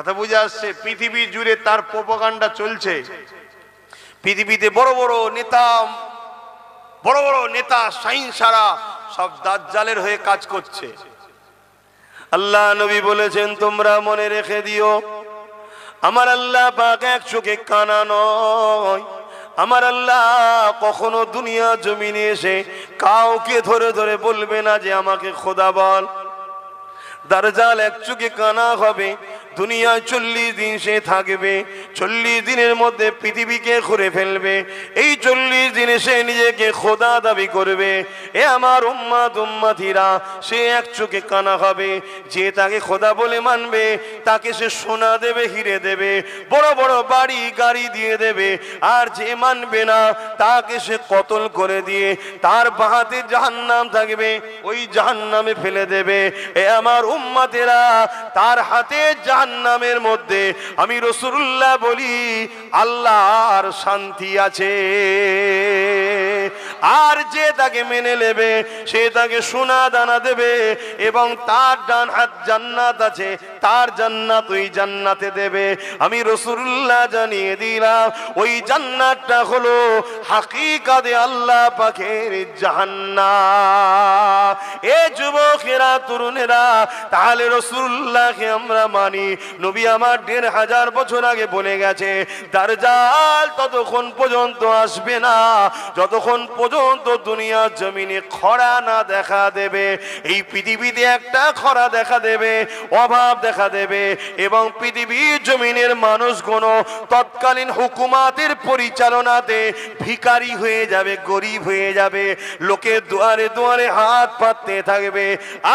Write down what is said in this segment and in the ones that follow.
কথা বুঝে আসছে? পৃথিবী জুড়ে তার প্রোপাগান্ডা চলছে। পৃথিবীতে বড় বড় নেতা সাইন্সারা সব দাজ্জালের হয়ে কাজ করছে। আল্লাহ নবী বলেছেন, তোমরা মনে রেখে দিও, আমার আল্লাহ পাক এক চোখে কানা নয়। আমার আল্লাহ কখনো দুনিয়া জমিনে এসে কাউকে ধরে ধরে বলবে না যে আমাকে খোদা বল। দাজ্জাল এক চোখে কানা হবে, দুনিয়ায় 40 দিন সে থাকবে, 40 দিনের মধ্যে পৃথিবীকে ঘুরে ফেলবে। এই 40 দিনে সে নিজেকে খোদা দাবি করবে। এ আমার উম্মতিরা, সে এক চোখে কানা হবে। যে তাকে খোদা বলে মানবে তাকে সে সোনা দেবে, হিরে দেবে, বড় বড় বাড়ি গাড়ি দিয়ে দেবে। আর যে মানবে না তাকে সে কতল করে দিয়ে তার বাহাতে জাহান্নাম থাকবে, ওই জাহান্নামে ফেলে দেবে। এ আমার উম্মতেরা, তার হাতে জাহান্নামের মধ্যে আমি রাসূলুল্লাহ বলি আল্লাহর শান্তি আছে। আর যে তাকে মেনে নেবে সে তাকে সোনা দানা দেবে, এবং তার ডান হাত জান্নাত আছে, তার জান্নাত ওই জান্নাতে দেবে। আমি রাসূলুল্লাহ জানিয়ে দিলাম ওই জান্নাতটা হলো হাকিকাতে আল্লাহ পাকের জাহান্নাম। এ যুবকেরা, তরুণেরা, তাহলে রাসূলুল্লাহকে আমরা মানি। নবী আমার 1500 বছর আগে বলে গেছে, দাজ্জাল ততক্ষণ পর্যন্ত আসবে না যতক্ষণ পর্যন্ত দুনিয়ার জমিনে খরা না দেখা দেবে। এই পৃথিবীতে একটা খরা দেখা দেবে, অভাব দেখা দেবে, এবং পৃথিবীর জমিনের মানুষগুলো তৎকালীন হুকুমাতের পরিচালনাতে ভিখারি হয়ে যাবে, গরিব হয়ে যাবে, লোকের দুয়ারে দুয়ারে হাত পাততে থাকবে।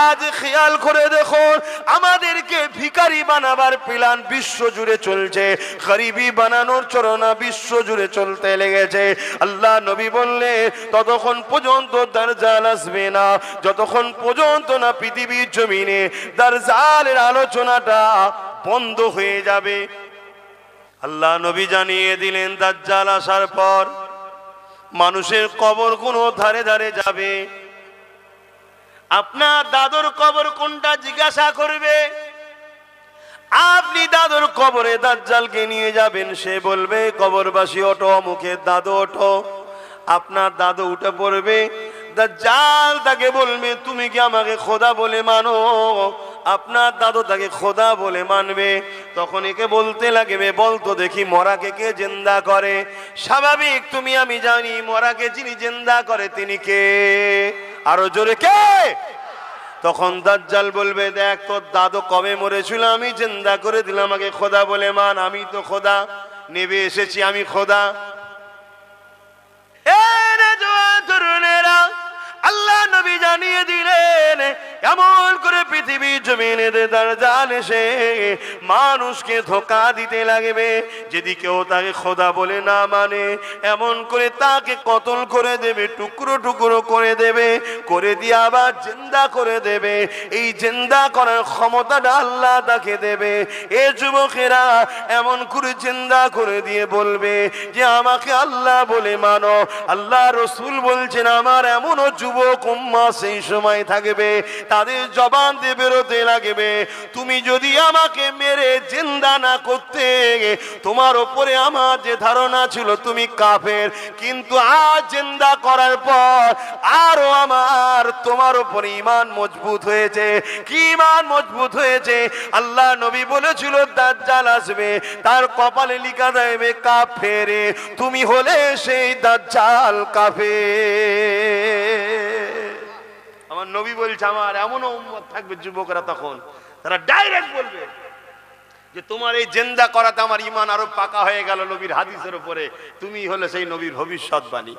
আজ খেয়াল করে দেখুন, আমাদেরকে ভিখারি বানাবার প্ল্যান বিশ্ব জুড়ে চলছে, গরিবি বানানোর চরণা বিশ্ব জুড়ে চলতে লেগেছে। আল্লাহ নবী বললে ততক্ষণ পর্যন্ত দাজ্জাল আসবে না যতক্ষণ পর্যন্ত না পৃথিবীর জমিনে দাজ্জালের আলোচনাটা বন্ধ হয়ে যাবে। আল্লাহ নবী জানিয়ে দিলেন, দাজ্জাল আসার পর মানুষের কবর কোনো ধারে ধারে যাবে। আপনার দাদুর কবর কোনটা জিজ্ঞাসা করবে, আপনি দাদুর কবরে দাজ্জালকে নিয়ে যাবেন, সে বলবে কবরবাসী ওঠো, মুখে দাদু ওঠো। আপনার দাদু উঠে পড়বে, দাজ্জাল তাকে বলবে তুমি কি আমাকে খোদা বলে মানো? আপনার দাদু তাকে খোদা বলে মানবে। তখন একে বলতে লাগবে, বলতো দেখি মরাকে কে জিন্দা করে? স্বাভাবিক, তুমি আমি জানি মরাকে যিনি জিন্দা করে তিনি কে? আরো জোরে কে? তখন দাজ্জাল বলবে, দেখ তোর দাদু কবে মরেছিল, আমি জিন্দা করে দিলাম, আমাকে খোদা বলে মান। আমি তো খোদা, নেবে এসেছি আমি খোদা। আল্লাহ নবী জানিয়ে দিলেন, এমন করে পৃথিবীর জমিনে দাজ্জাল এসে মানুষকে ধোঁকা দিতে লাগবে। যদি কেউ তাকে খোদা বলে না মানে, এমন করে তাকে কতল করে দেবে, টুকরো টুকরো করে দেবে, করে দিয়ে আবার জিন্দা করে দেবে। এই জিন্দা করার ক্ষমতাটা আল্লাহ তাকে দেবে। এ যুবকেরা, এমন করে জিন্দা করে দিয়ে বলবে যে আমাকে আল্লাহ বলে মানো। আল্লাহ রসুল বলছেন, আমার এমনও যুবক উম্মাহ সেই সময় থাকবে, তাদের জবান দিয়ে বেরোতে লাগবে, তুমি যদি আমাকে মেরে জিন্দা না করতে, তোমার উপরে আমার যে ধারণা ছিল তুমি কাফের, কিন্তু আজ জিন্দা করার পর আরো আমার তোমার উপরে ঈমান মজবুত হয়েছে। কি ঈমান মজবুত হয়েছে? আল্লাহ নবী বলেছিল দাজ্জাল আসবে, তার কপালে লিখা যাবে কাফের, তুমি হলে সেই দাজ্জাল কাফের। আমার নবী বলছে, আমার এমনও উম্মত থাকবে যুবকরা, তখন তারা ডাইরেক্ট বলবে যে তোমার এই জিন্দা করাতে আমার ঈমান আরো পাকা হয়ে গেল নবীর হাদিসের উপরে, তুমি হলে সেই নবীর ভবিষ্যৎবাণী।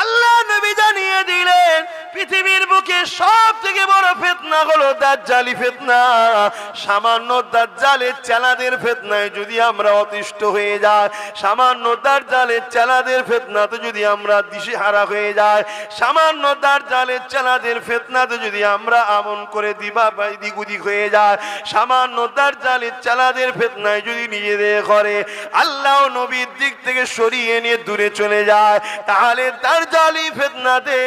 আল্লাহ নবী জানিয়ে দিলেন, পৃথিবীর বুকে সব থেকে বড় ফিতনা ফিতনা হলো দাজ্জালি ফিতনা। সামান্য দাজ্জালের চেলাদের ফিতনায় যদি আমরা অতিষ্ঠ হয়ে যাই, সামান্য দাজ্জালের চেলাদের ফিতনাতে যদি আমরা দিশেহারা হয়ে যাই, সামান্য দাজ্জালের চেলাদের ফিতনাতে যদি আমরা আমন করে দিগুদিক হয়ে যায়, সামান্য দাজ্জালের চেলাদের ফিতনায় যদি নিজেদের করে আল্লাহ নবীর দিক থেকে সরিয়ে নিয়ে দূরে চলে যায়, তাহলে দাজ্জালি ফিতনাতে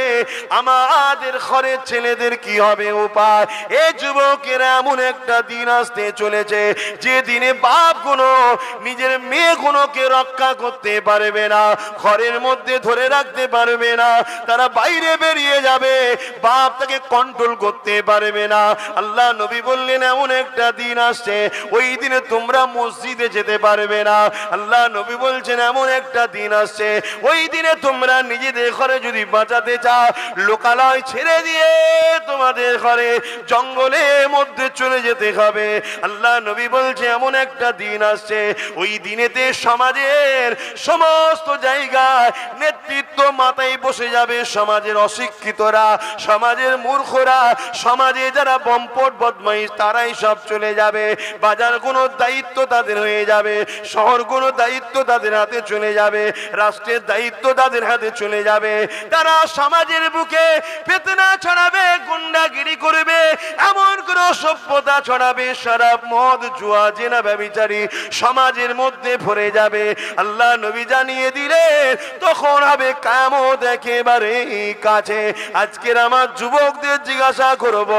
আমাদের ঘরের ছেলেদের কি হবে উপায়? এ যুবকেরা, এমন একটা দিন আসতে চলেছে যে দিনে বাপ গুলো নিজের মেয়ে গুলোকে রক্ষা করতে পারবে না, ঘরের মধ্যে ধরে রাখতে পারবে না, তারা বাইরে বেরিয়ে যাবে, বাপ তাকে কন্ট্রোল করতে পারবে না। আল্লাহ নবী বললেন এমন একটা দিন আসছে ওই দিনে তোমরা মসজিদে যেতে পারবে না। আল্লাহ নবী বলছেন এমন একটা দিন আসছে ওই দিনে তোমরা নিজেদের ঘরে যদি বাঁচাতে চাও, লোকালয় ছেড়ে দিয়ে তোমাদের ঘরে জঙ্গলের মধ্যে চলে যেতে হবে। আল্লাহ নবী বলছে এমন একটা দিন আসছে ওই দিনেতে সমাজের সমস্ত জায়গায় নেতৃত্ব মাথায় বসে যাবে সমাজের অশিক্ষিতরা, সমাজের মূর্খরা, সমাজে যারা বম্পট বদমাইশ তারাই সব চলে যাবে। বাজার কোনো দায়িত্ব তাদের হয়ে যাবে, শহর কোনো দায়িত্ব তাদের হাতে চলে যাবে, রাষ্ট্রের দায়িত্ব তাদের হাতে চলে যাবে। তারা সমাজের বুকে ফিতনা ছড়াবে, গুন্ডাগিরি করবে, এমন কোন সভ্যতা ছড়াবে, শরাব মদ জুয়া জেনা ব্যভিচারী সমাজের মধ্যে ভরে যাবে। আল্লাহ নবী জানিয়ে দিলেন তখন হবে কিয়ামত একেবারে কাছে। আজকের আমার যুবকদের জিজ্ঞাসা করব,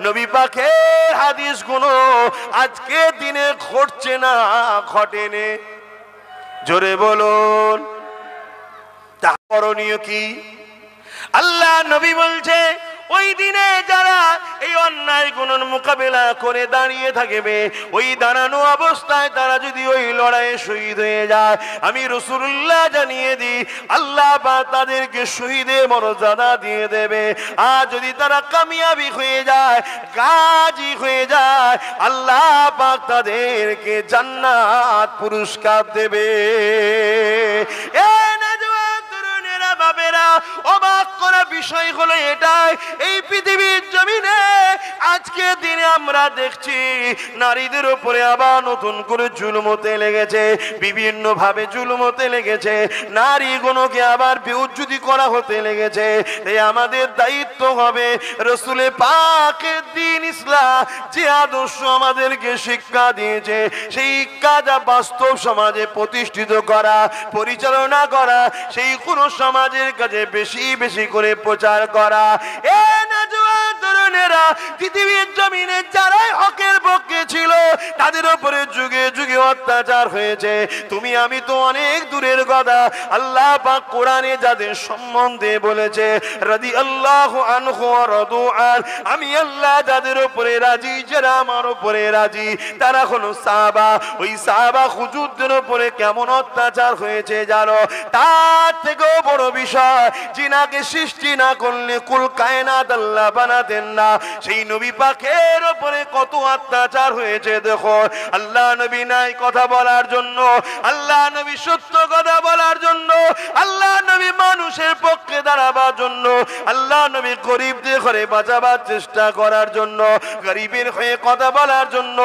নবী পাকের হাদিস গুলো আজকে দিনে ঘটছে না ঘটেনি? জোরে বলুন, তা করণীয় কি? আল্লাহ নবী বলছে ওই দিনে যারা এই অন্যায় গুণের মোকাবেলা করে দাঁড়িয়ে থাকবে, ওই দাঁড়ানো অবস্থায় তারা যদি ওই লড়াইয়ে শহীদ হয়ে যায়, আমি রাসূলুল্লাহ জানিয়ে দিই আল্লাহ পাক তাদেরকে শহীদের মর্যাদা দিয়ে দেবে। আর যদি তারা কামিয়াবি হয়ে যায়, গাজী হয়ে যায়, আল্লাহ পাক তাদেরকে জান্নাত পুরস্কার দেবে। বাবেরা, অবাক করা বিষয় হলো এটাই, এই পৃথিবীর জমিনে আজকে দিনে আমরা দেখছি নারীদের উপরে আবার নতুন করে জুলুম হতে লেগেছে, বিভিন্ন ভাবে জুলুম হতে লেগেছে, নারীগুলোকে আবার বেউজ্জতি করা হতে লেগেছে। তাই আমাদের দায়িত্ব হবে রাসূলে পাকের দ্বীন ইসলাম যে আদর্শ আমাদেরকে শিক্ষা দিয়েছে, সেই কাজা বাস্তব সমাজে প্রতিষ্ঠিত করা, পরিচালনা করা, সেই কোন সমাজের কাছে বেশি বেশি করে প্রচার করা। এ নওজোয়ান তরুণেরা, পৃথিবীর জমিনে যারাই হকের পক্ষে ছিল তাদের উপরে যুগে যুগে অত্যাচার হয়েছে। তুমি আমি তো অনেক দূরের কথা, আল্লাহ পাক কোরআনে যাদের সম্বন্ধে বলেছে রাদিয়াল্লাহু আনহু ওয়া রাদু আন, আমি আল্লাহ যাদের উপরে রাজি, যারা আমার উপরে রাজি, তারা হলো সাহাবা। ওই সাহাবা হুজুরদের উপরে কেমন অত্যাচার হয়েছে জানো? তার থেকেও বড় বিষয়, জিনাকে সৃষ্টি না করলে কুল কায়নাত আল্লাহ বানাতেন না। সেই নবী পাকের উপরে কত অত্যাচার হয়েছে দেখো। আল্লাহ নবী নাই কথা বলার জন্য, আল্লাহ নবী সত্য কথা বলার জন্য, আল্লাহ নবী মানুষের পক্ষে দাঁড়াবার জন্য, আল্লাহ নবী গরিবদের ঘরে বাঁচাবার চেষ্টা করার জন্য, গরিবের হয়ে কথা বলার জন্য।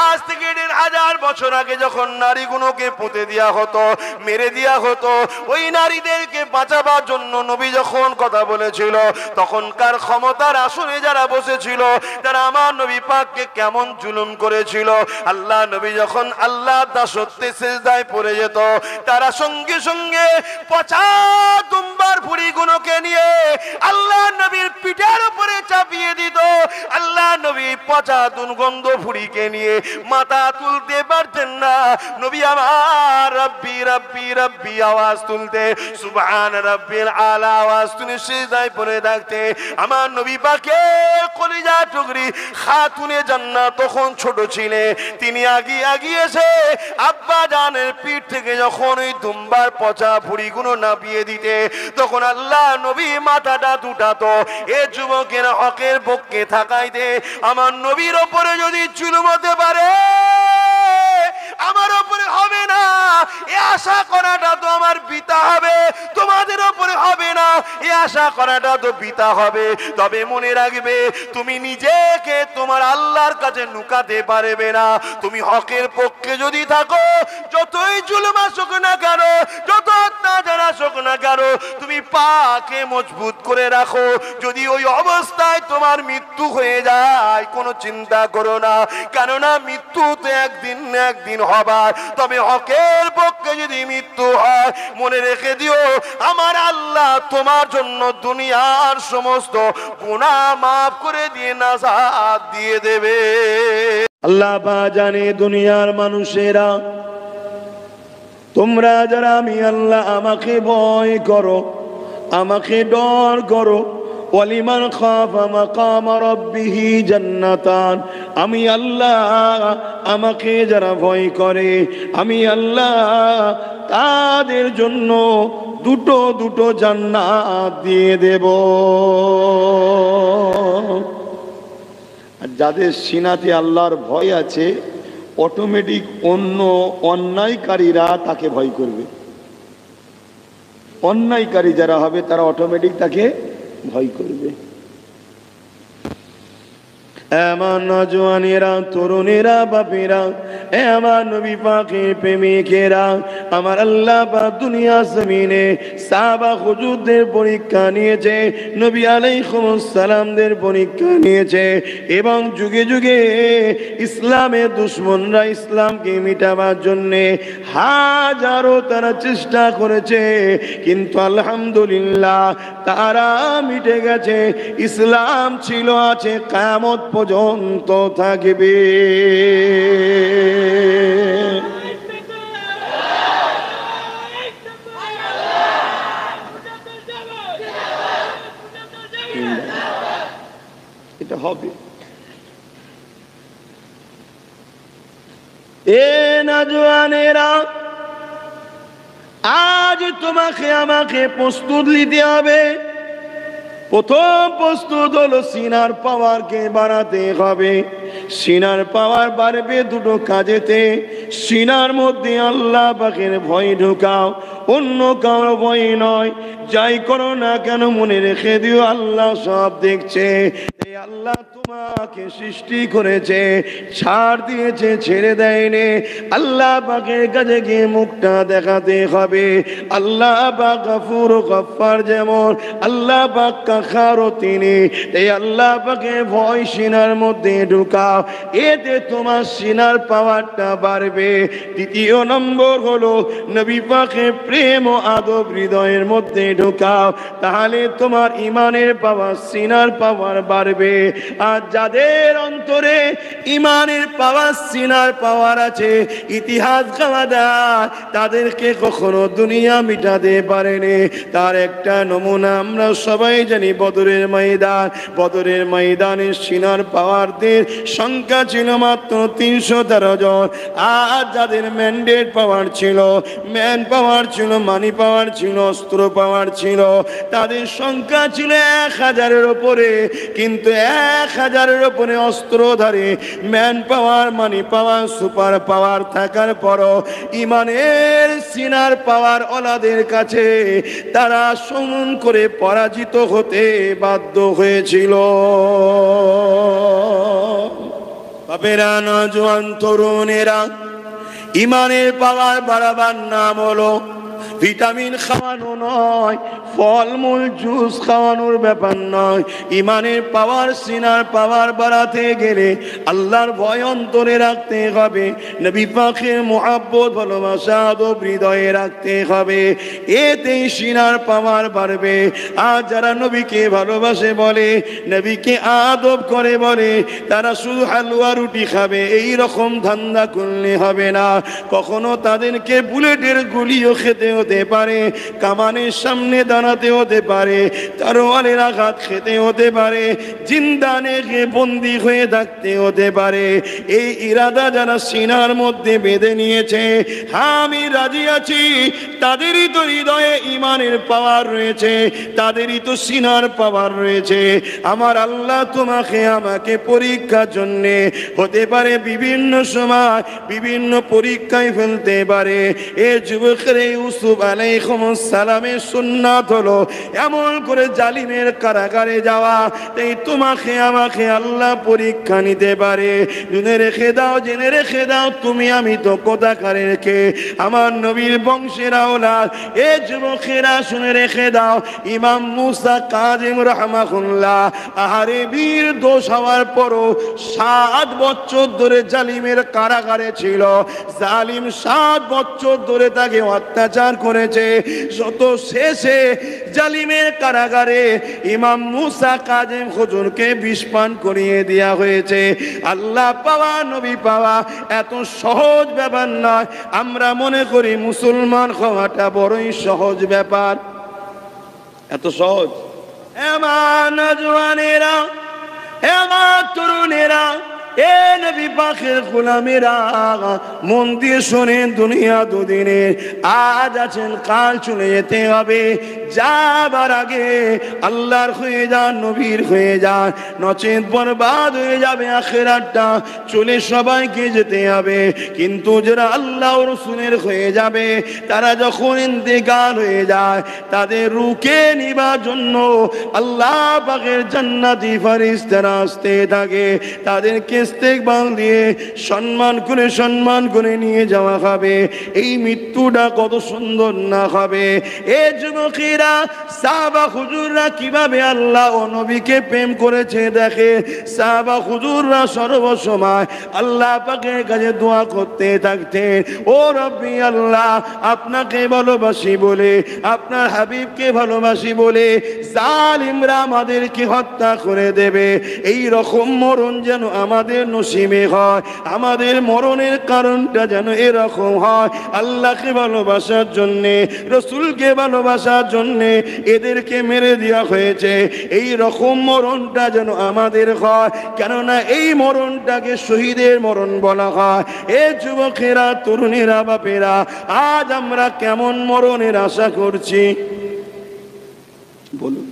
আজ থেকে ১,৫০০ বছর আগে যখন নারীগুলোকে পুঁতে দেওয়া হতো, মেরে দেওয়া হতো, ওই নারীদেরকে বাঁচাবার জন্য নবী যখন কথা বলেছিল, তখনকার ক্ষমতার আসনে যারা বসেছিল তারা আমার নবী পাককে কেমন জুলুম করেছিল। আল্লাহ নবী যখন আল্লাহ দাসত্বে সিজদায় পড়ে যেত, তারা সঙ্গে সঙ্গে পচা দুম্বার ভুঁড়িগুলোকে নিয়ে আল্লাহ নবীর পিঠের উপরে চাপিয়ে দিত। আল্লাহ নবী পচা দুর্গন্ধ ভুঁড়িকে নিয়ে মাথা তুলতে পারতেন না। নবী আমার রব্বি রব্বি রব্বি আওয়াজ তুলতে, সুবহান রাব্বিল আলা আওয়াজ তুলে সিজদায় পড়ে থাকতে। আমার নবী পাকের কলিজা টুকরি খাতুনে জান্নাত তখন ছোট ছিলে, তিনি আগিয়েছে আব্বা জানের পিঠ থেকে যখন ওই দুম্বার পচা ভুঁড়িগুলো নাপিয়ে দিতে, তখন আল্লাহ নবী মাথাটা দুটাতো। এ যুবকের হকের পক্ষে থাকাইতে আমার নবীর ওপরে যদি জুলুম হতে পারে, আমার ওপরে হবে না। এ আশা করাটা তো আমার বৃথা হবে, তোমাদের উপরে হবে না, এ আশা করাটা তো বৃথা হবে। তবে মনে রাখবে, তুমি নিজেকে তোমার আল্লাহর কাছে লুকাতে পারবে না। তুমি হকের পক্ষে যদি থাকো, যতই জুলুম আসুক না কেন, যত অত্যাচার আসুক না কেন, তুমি পাকে মজবুত করে রাখো। যদি ওই অবস্থায় তোমার মৃত্যু হয়ে যায়, কোনো চিন্তা করো না, কেননা মৃত্যু তো একদিন না একদিন হবার। তবে হকের পক্ষে যদি মৃত্যু হয়, মনে রেখে দিও, আমার আল্লাহ তোমার জন্য দুনিয়ার সমস্ত গুনাহ মাফ করে দিয়ে নাজাত দিয়ে দেবে। আল্লাহ পাক জানে দুনিয়ার মানুষেরা, তোমরা যারা আমি আল্লাহ আমাকে ভয় করো, আমাকে ডর করো, ওয়ালিমান খাফা মাকাম রাব্বিহি জান্নাতান, আমি আল্লাহ আমাকে যারা ভয় করে, আমি আল্লাহ তাদের জন্য দুটো দুটো জান্নাত দিয়ে দেব। আর যাদের সিনাতে আল্লাহর ভয় আছে, অটোমেটিক অন্য অন্যায়কারীরা তাকে ভয় করবে। অন্যায়কারী যারা হবে তারা অটোমেটিক তাকে ভয় করবে। আমার নওজওয়ানেরা, তরুণেরা, বাপেরা, আমার নবী পাকের প্রেমিকেরা, আমার আল্লাহ পাক দুনিয়া জমিনে সাহাবা হুজুরদের পরীক্ষা নিয়েছে, নবী আলাইহিস সালামদের পরীক্ষা নিয়েছে, এবং যুগে যুগে ইসলামের দুশমনরা ইসলামকে মিটাবার জন্য হাজারো তারা চেষ্টা করেছে, কিন্তু আলহামদুলিল্লাহ তারা মিটে গেছে। ইসলাম ছিল, আছে, কিয়ামত পর্যন্ত থাকবে। এটা হবে। এ নওজওয়ানেরা, আজ তোমাকে আমাকে প্রস্তুত নিতে হবে। প্রথম প্রস্তুত হলো সিনার পাওয়ারকে বাড়াতে হবে। সিনার পাওয়ার বাড়বে দুটো কাজেতে। সিনার মধ্যে আল্লাহ পাকের ভয় ঢুকাও, অন্য কারো ভয় নয়। যাই করো না কেন মনে রেখে দিও, আল্লাহ সব দেখছে। আল্লাহ তোমাকে সৃষ্টি করেছে, ছাড় দিয়েছে, ছেড়ে দেয়নি। আল্লাহ পাকের কাছে গিয়ে মুখটা দেখাতে হবে। আল্লাহ পাক গফুর ও গফফার, যেমন আল্লাহ পাক কাখারও তিনি। এই আল্লাহ পাকের ভয় সিনার মধ্যে ঢুকাও, এতে তোমার সিনার পাওয়ারটা বাড়বে। দ্বিতীয় নম্বর হলো নবী পাকের প্রেম ও আদব হৃদয়ের মধ্যে ঢুকাও, তাহলে তোমার ইমানের পাওয়ার, সিনার পাওয়ার বাড়বে। আর যাদের অন্তরে ইমানের পাওয়ার, সিনার পাওয়ার আছে, ইতিহাস গাওয়াদার, তাদেরকে কখনো দুনিয়া মিটাতে পারেনি। তার একটা নমুনা আমরা সবাই জানি, বদরের ময়দান। বদরের ময়দানে সিনার পাওয়ারদের সংখ্যা ছিল মাত্র 313 জন। আর যাদের ম্যান্ডেট পাওয়ার ছিল, ম্যান পাওয়ার ছিল, মানি পাওয়ার ছিল, অস্ত্র পাওয়ার ছিল, তাদের সংখ্যা ছিল 1000-এর উপরে। কিন্তু 1000-এর উপরে অস্ত্রধারী, ম্যান পাওয়ার, মানি পাওয়ার, সুপার পাওয়ার থাকার পরও ইমানের সিনার পাওয়ার ওলাদের কাছে তারা সমন করে পরাজিত হতে বাধ্য হয়েছিল। বাপেরা, নওজোয়ান, তরুণেরা, ইমানের পাওয়ার বাড়াবার নাম হলো ভিটামিন খাওয়ানো নয়, ফলমূল জুস খাওয়ানোর ব্যাপার নয়। ইমানের পাওয়ার, সিনার পাওয়ার বাড়াতে গেলে আল্লাহর ভয় অন্তরে রাখতে হবে, নবী পাকের মুহাব্বত, ভালোবাসা, আদব হৃদয়ে রাখতে হবে। এতেই সিনার পাওয়ার বাড়বে। আর যারা নবীকে ভালোবাসে বলে, নবীকে আদব করে বলে, তারা শুধু হালুয়া রুটি খাবে, এই রকম ধান্দা করলে হবে না। কখনো তাদেরকে বুলেটের গুলিও খেতে হতে হতে পারে, কামানের সামনে দাঁড়াতে হতে পারে, তরোয়ালের আঘাত খেতে হতে পারে, জিন্দানে বন্দী হয়ে থাকতে হতে পারে। এই ইরাদা যারা সিনার মধ্যে বেঁধে নিয়েছে, হ্যাঁ আমি রাজি আছি, তাদেরই তো হৃদয়ে ইমানের পাওয়ার রয়েছে, তাদেরই তো সিনার পাওয়ার রয়েছে। আমার আল্লাহ তোমাকে আমাকে পরীক্ষার জন্যে হতে পারে বিভিন্ন সময় বিভিন্ন পরীক্ষায় ফেলতে পারে। এ যুবকের ইউসুফ আলাইহিস সালামের সুন্নাত হলো এমন করে জালিমের কারাগারে যাওয়া। তাই তোমাকে আমাকে আল্লাহ পরীক্ষা নিতে পারে। জেনে রেখে দাও, জেনে রেখে দাও, তুমি আমি তো কোথাকারে রেখে আমার নবীর বংশের আওলাদ। এ যুবকেরা শুনে রেখে দাও, ইমাম মুসা কাযিম রাহমাহুল্লাহ আহারে বীর দোষ হওয়ার পরও 7 বছর ধরে জালিমের কারাগারে ছিল। জালিম 7 বছর ধরে তাকে অত্যাচার করেছে। যত শেষে জালিমের কারাগারে ইমাম মুসা কাযিম হুজুরকে বিষ পান করিয়ে দেওয়া হয়েছে। আল্লাহ পাওয়া, নবী পাওয়া এত সহজ ব্যাপার নয়। আমরা মনে করি মুসলমান হওয়াটা বড়ই সহজ ব্যাপার। এত সহজ? এমন নওজওয়ানেরা, এমন তরুণেরা, এ নবী পাকের গোলামেরা, মন দিয়ে শোনেন, দুনিয়া দুদিনের, আজ আছেন কাল চলে যেতে হবে। যাবার আগে আল্লাহর হয়ে যান, নবীর হয়ে যান, নচেত বরবাদ হয়ে যাবে আখিরাতটা। চলে সবাইকে যেতে হবে, কিন্তু যারা আল্লাহ ও রাসূলের হয়ে যাবে, তারা যখন ইন্তেকাল হয়ে যায়, তাদের রুকে নিবার জন্য আল্লাহ পাকের জান্নাতি ফেরেশতারা আসতে থাকে। তাদেরকে ইস্তেকবাল দিয়ে সম্মান করে নিয়ে যাওয়া হবে। এই মৃত্যুটা কত সুন্দর না হবে। এ যুবকেরা, সাহাবা হুজুররা কিভাবে আল্লাহ ও নবীকে প্রেম করেছে দেখে। সাহাবা হুজুররা সর্বসময় আল্লাহ পাকের কাছে দোয়া করতে থাকতেন, ও রব্বি আল্লাহ, আপনাকে ভালোবাসি বলে, আপনার হাবিবকে ভালোবাসি বলে জালিমরা আমাদেরকে হত্যা করে দেবে। এই রকম মরণ যেন আমাদের নসিবে হয়, আমাদের মরণের কারণটা যেন এরকম হয়। আল্লাহকে ভালোবাসার জন্যে, রসুলকে ভালোবাসার জন্যে এদেরকে মেরে দেওয়া হয়েছে। এই রকম মরণটা যেন আমাদের হয়, কেননা এই মরণটাকে শহীদের মরণ বলা হয়। এ যুবকেরা, তরুণেরা, বাপেরা, আজ আমরা কেমন মরণের আশা করছি বলুন?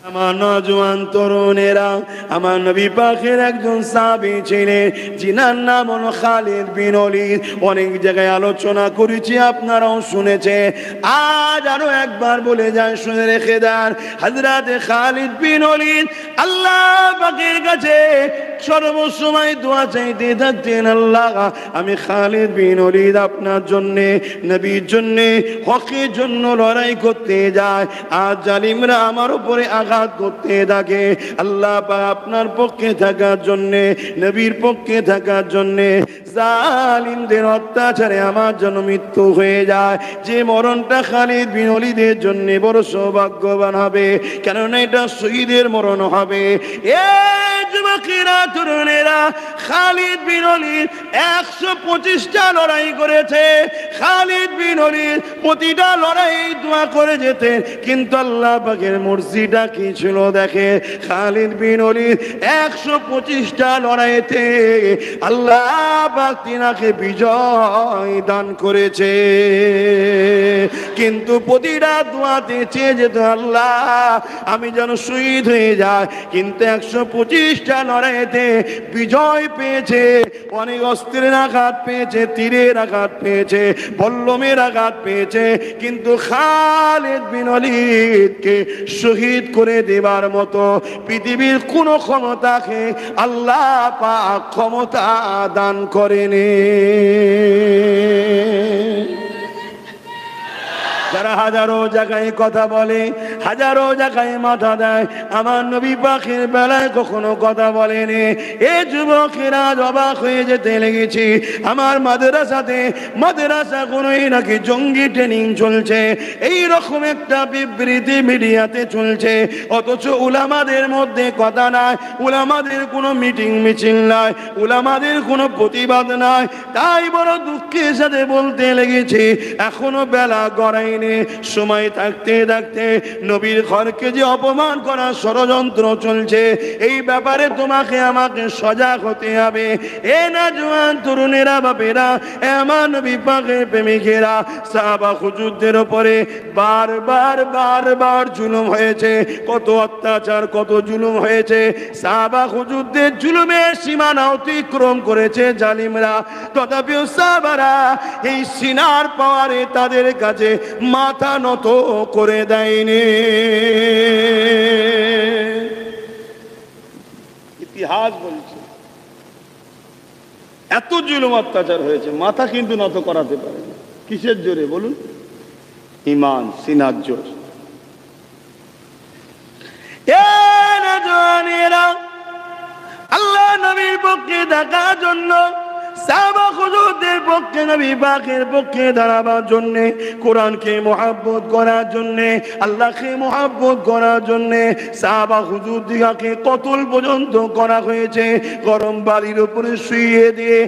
আমার নওজওয়ান তরুণেরা, আমার নবী পাকের একজন সাহাবী ছিলেন, যিনার নাম হলো খালিদ বিন ওলীদ। অনেক জায়গায় আলোচনা করেছি, আপনারাও শুনেছেন। আজ আরো একবার বলে যান, শুনে রেখে দেন। হযরত খালিদ বিন ওলীদ আল্লাহ পাকের কাছে সর্বসময় দোয়া চাইতে থাকতেন, আল্লাহ আমি খালিদ বিন ওলীদ আপনার জন্যে, নবীর জন্যে, হকের জন্য লড়াই করতে যায়। আজ জালিমরা আমার উপরে আঘাত করতে থাকে, আল্লাহ পাক আপনার পক্ষে থাকার জন্যে, নবীর পক্ষে থাকার জন্যে জালিমদের অত্যাচারে আমার জন্য মৃত্যু হয়ে যায়। যে মরণটা খালিদ বিন ওলীদের জন্য বড় সৌভাগ্যবান হবে, কেননা এটা শহীদের মরণ হবে। এ যুবকেরা, তরুণেরা, খালিদ বিন ওলীদ 125টা লড়াই করেছে। খালিদ বিন ওলীদ প্রতিটা লড়াই দোয়া করে যেতেন, কিন্তু আল্লাহ পাকের মর্জিটা কি ছিল দেখে। খালিদ বিন ওলীদ 125টা লড়াইতে আল্লাহ পাক তিনাকে বিজয় দান করেছে, কিন্তু প্রতিটা দোয়াতে চেয়ে যেত, আল্লাহ আমি যেন শহীদ হয়ে যায়। কিন্তু 125টা লড়াইতে বিজয় পেয়েছে। অনেক অস্ত্রের আঘাত পেয়েছে, তীরের আঘাত পেয়েছে, বল্লমের আঘাত পেয়েছে, কিন্তু খালিদ বিন ওলীদকে শহীদ করে দেবার মতো পৃথিবীর কোন ক্ষমতাকে আল্লাহ পাক ক্ষমতা দান করেনি। যারা হাজারো জায়গায় কথা বলে, হাজারো জায়গায় মাথা দেয়, আমার নবী পাকের বেলায় কখনো কথা বলেনি। এ যুবকেরা অবাক হয়ে যেতে লেগেছে। আমার মাদ্রাসা কোনোই নাকি জঙ্গি ট্রেনিং চলছে, এই রকম একটা বিবৃতি মিডিয়াতে চলছে, অথচ উলামাদের মধ্যে কথা নাই, উলামাদের কোনো মিটিং মিছিল নাই, উলামাদের কোনো প্রতিবাদ নাই। তাই বড় দুঃখের সাথে বলতে লেগেছে, এখনো বেলা গড়ায়নি, সময় থাকতে থাকতে নবীর ঘরকে যে অপমান করার ষড়যন্ত্র চলছে, এই ব্যাপারে তোমাকে আমাকে সজাগ হতে হবে। এ না জওয়ান তরুণেরা, বাপেরা, আমার নবী পাকের প্রেমিকেরা, সাহাবা হুজুরদের উপরে বারবার জুলুম হয়েছে, কত অত্যাচার, কত জুলুম হয়েছে। সাহাবা হুজুরদের জুলুমের সীমানা অতিক্রম করেছে জালিমরা, তথাপিও সাহাবারা এই সিনার পাওয়ারে তাদের কাছে মাথা নত করে দেয়নি। ইতিহাস বলছে এত জুলুম অত্যাচার হয়েছে, মাথা কিন্তু নত করাতে পারে না। কিসের জোরে বলুন? ইমান, সিনার জোর। আল্লাহ নবীর পক্ষে থাকার জন্য, সাহাবা হুজুরদের পক্ষে, নবী পাকের পক্ষে দাঁড়াবার জন্য, কোরআনকে মুহাব্বত করার জন্য, আল্লাহকে মুহাব্বত করার জন্য সাহাবা হুজুরদিগকে কতল পর্যন্ত করা হয়েছে। গরম বালির উপরে শুইয়ে দিয়ে